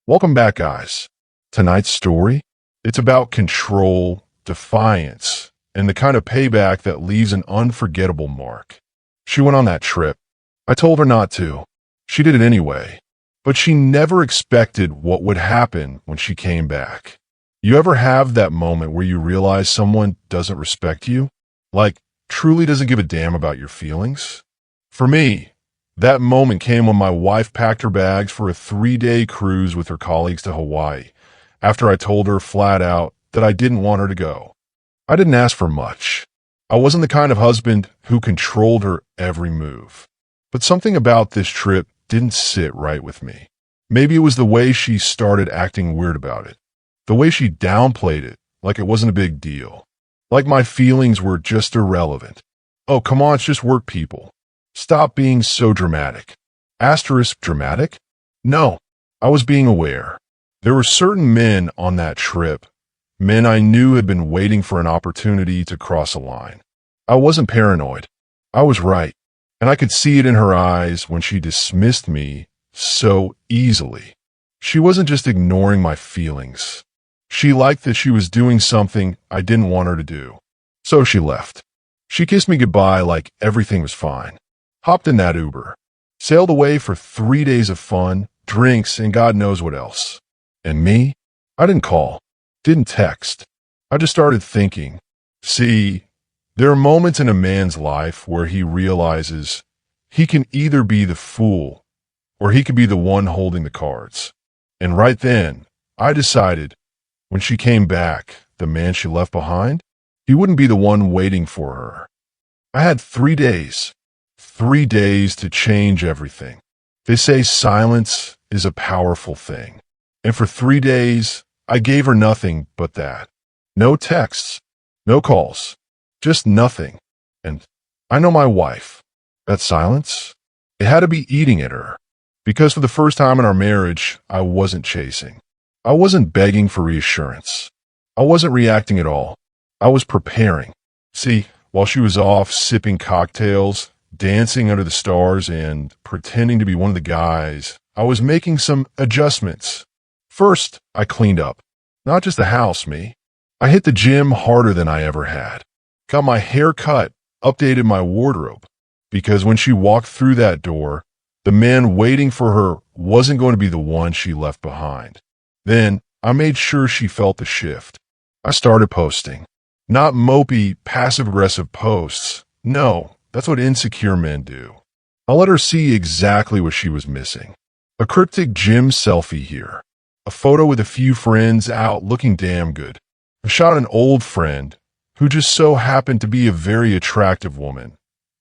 Welcome back, guys. Tonight's story, it's about control, defiance, and the kind of payback that leaves an unforgettable mark. She went on that trip. I told her not to. She did it anyway. But she never expected what would happen when she came back. You ever have that moment where you realize someone doesn't respect you? Like, truly doesn't give a damn about your feelings? For me, that moment came when my wife packed her bags for a 3-day cruise with her colleagues to Hawaii, after I told her flat out that I didn't want her to go. I didn't ask for much. I wasn't the kind of husband who controlled her every move. But something about this trip didn't sit right with me. Maybe it was the way she started acting weird about it. The way she downplayed it like it wasn't a big deal. Like my feelings were just irrelevant. Oh, come on, it's just work, people. Stop being so dramatic. Asterisk dramatic? No, I was being aware. There were certain men on that trip, men I knew had been waiting for an opportunity to cross a line. I wasn't paranoid. I was right. And I could see it in her eyes when she dismissed me so easily. She wasn't just ignoring my feelings. She liked that she was doing something I didn't want her to do. So she left. She kissed me goodbye like everything was fine. Hopped in that Uber. Sailed away for 3 days of fun, drinks, and God knows what else. And me? I didn't call. Didn't text. I just started thinking. See, there are moments in a man's life where he realizes he can either be the fool or he can be the one holding the cards. And right then, I decided when she came back, the man she left behind, he wouldn't be the one waiting for her. I had 3 days. 3 days to change everything. They say silence is a powerful thing. And for 3 days, I gave her nothing but that. No texts, no calls. Just nothing. And I know my wife. That silence, it had to be eating at her. Because for the first time in our marriage, I wasn't chasing. I wasn't begging for reassurance. I wasn't reacting at all. I was preparing. See, while she was off sipping cocktails, dancing under the stars, and pretending to be one of the guys, I was making some adjustments. First, I cleaned up. Not just the house, me. I hit the gym harder than I ever had. Got my hair cut, updated my wardrobe, because when she walked through that door, the man waiting for her wasn't going to be the one she left behind. Then I made sure she felt the shift. I started posting. Not mopey, passive-aggressive posts. No, that's what insecure men do. I let her see exactly what she was missing. A cryptic gym selfie here. A photo with a few friends out looking damn good. I shot an old friend who just so happened to be a very attractive woman,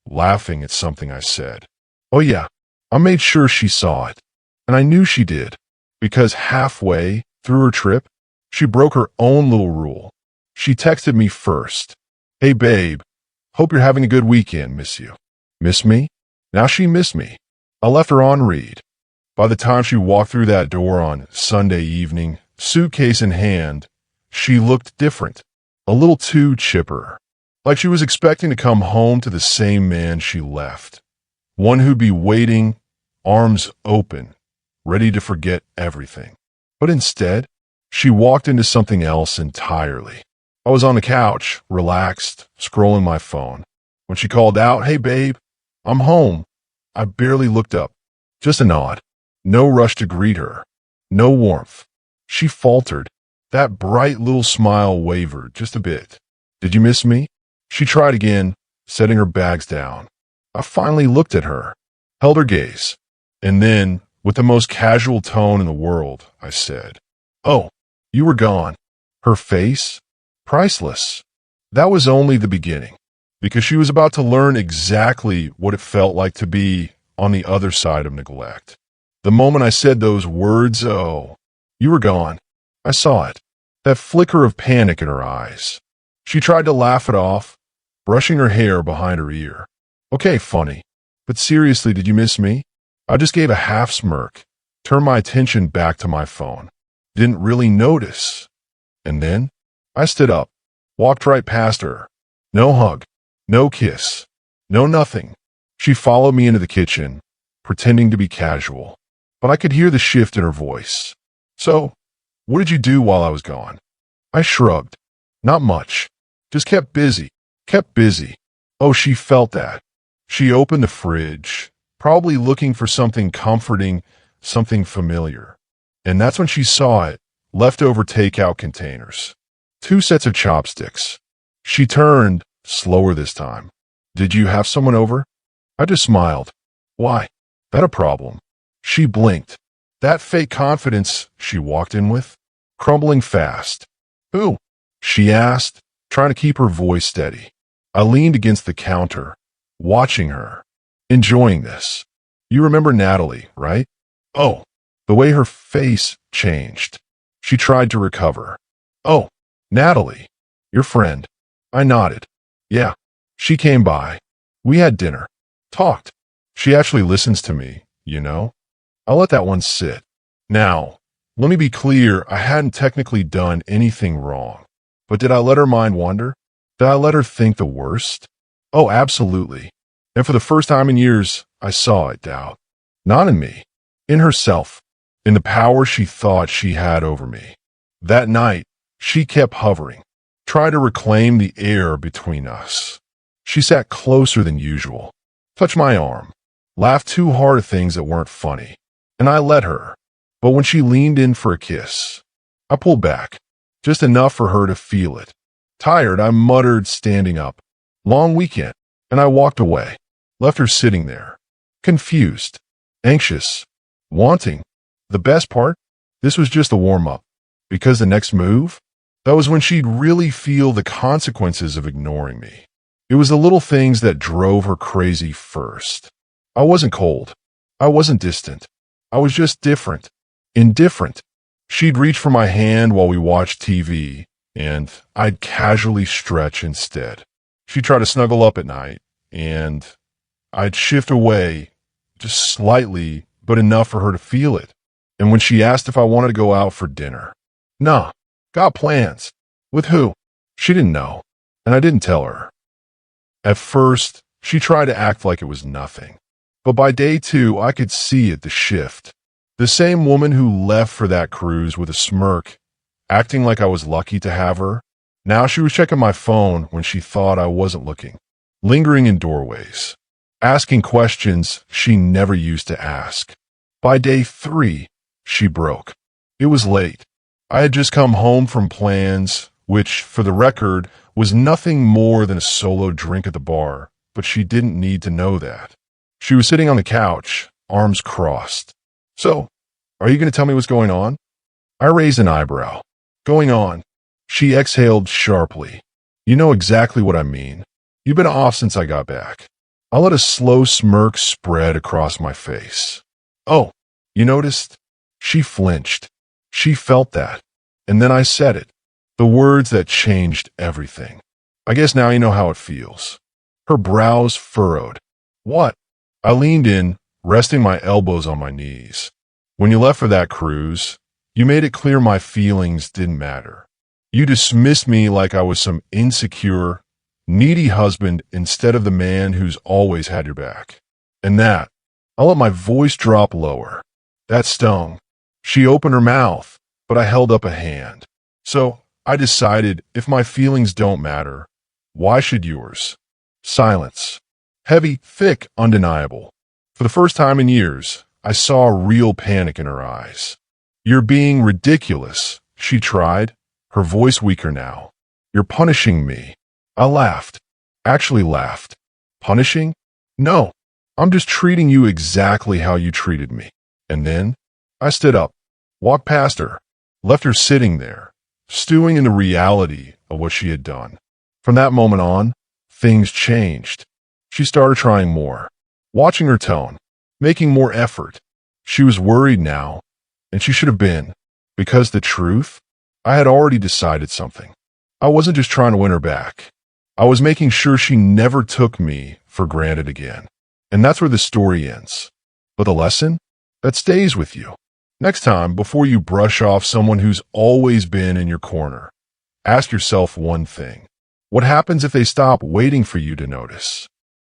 laughing at something I said. Oh yeah, I made sure she saw it. And I knew she did, because halfway through her trip, she broke her own little rule. She texted me first. Hey babe, hope you're having a good weekend, miss you. Miss me? Now she missed me. I left her on read. By the time she walked through that door on Sunday evening, suitcase in hand, she looked different. A little too chipper, like she was expecting to come home to the same man she left. One who'd be waiting, arms open, ready to forget everything. But instead, she walked into something else entirely. I was on the couch, relaxed, scrolling my phone. When she called out, hey babe, I'm home, I barely looked up. Just a nod. No rush to greet her. No warmth. She faltered. That bright little smile wavered just a bit. Did you miss me? She tried again, setting her bags down. I finally looked at her, held her gaze, and then, with the most casual tone in the world, I said, oh, you were gone. Her face? Priceless. That was only the beginning, because she was about to learn exactly what it felt like to be on the other side of neglect. The moment I said those words, oh, you were gone, I saw it, that flicker of panic in her eyes. She tried to laugh it off, brushing her hair behind her ear. Okay, funny, but seriously, did you miss me? I just gave a half smirk, turned my attention back to my phone. Didn't really notice. And then, I stood up, walked right past her. No hug, no kiss, no nothing. She followed me into the kitchen, pretending to be casual, but I could hear the shift in her voice. So, what did you do while I was gone? I shrugged. Not much. Just kept busy. Kept busy. Oh, she felt that. She opened the fridge, probably looking for something comforting, something familiar. And that's when she saw it. Leftover takeout containers. 2 sets of chopsticks. She turned, slower this time. Did you have someone over? I just smiled. Why? That a problem? She blinked. That fake confidence she walked in with, crumbling fast. Who? She asked, trying to keep her voice steady. I leaned against the counter, watching her, enjoying this. You remember Natalie, right? Oh, the way her face changed. She tried to recover. Oh, Natalie, your friend. I nodded. Yeah, she came by. We had dinner. Talked. She actually listens to me, you know? I'll let that one sit. Now, let me be clear, I hadn't technically done anything wrong. But did I let her mind wander? Did I let her think the worst? Oh, absolutely. And for the first time in years, I saw it, doubt. Not in me. In herself. In the power she thought she had over me. That night, she kept hovering, tried to reclaim the air between us. She sat closer than usual, touched my arm, laughed too hard at things that weren't funny, and I let her. But when she leaned in for a kiss, I pulled back, just enough for her to feel it. Tired, I muttered, standing up. Long weekend, and I walked away, left her sitting there, confused, anxious, wanting. The best part? This was just a warm-up, because the next move? That was when she'd really feel the consequences of ignoring me. It was the little things that drove her crazy first. I wasn't cold. I wasn't distant. I was just different. Indifferent. She'd reach for my hand while we watched TV, and I'd casually stretch instead. She'd try to snuggle up at night, and I'd shift away, just slightly, but enough for her to feel it. And when she asked if I wanted to go out for dinner, nah, got plans. With who? She didn't know, and I didn't tell her. At first, she tried to act like it was nothing. But by day 2, I could see it, the shift. The same woman who left for that cruise with a smirk, acting like I was lucky to have her. Now she was checking my phone when she thought I wasn't looking, lingering in doorways, asking questions she never used to ask. By day 3, she broke. It was late. I had just come home from plans, which, for the record, was nothing more than a solo drink at the bar, but she didn't need to know that. She was sitting on the couch, arms crossed. So, are you going to tell me what's going on? I raised an eyebrow. Going on. She exhaled sharply. You know exactly what I mean. You've been off since I got back. I let a slow smirk spread across my face. Oh, you noticed? She flinched. She felt that. And then I said it. The words that changed everything. I guess now you know how it feels. Her brows furrowed. What? I leaned in, resting my elbows on my knees. When you left for that cruise, you made it clear my feelings didn't matter. You dismissed me like I was some insecure, needy husband instead of the man who's always had your back. And that, I let my voice drop lower. That stung. She opened her mouth, but I held up a hand. So, I decided if my feelings don't matter, why should yours? Silence. Heavy, thick, undeniable. For the first time in years, I saw real panic in her eyes. You're being ridiculous, she tried, her voice weaker now. You're punishing me. I laughed. Actually laughed. Punishing? No. I'm just treating you exactly how you treated me. And then, I stood up, walked past her, left her sitting there, stewing in the reality of what she had done. From that moment on, things changed. She started trying more, watching her tone, making more effort. She was worried now, and she should have been, because the truth, I had already decided something. I wasn't just trying to win her back. I was making sure she never took me for granted again. And that's where the story ends. But the lesson? That stays with you. Next time, before you brush off someone who's always been in your corner, ask yourself one thing. What happens if they stop waiting for you to notice?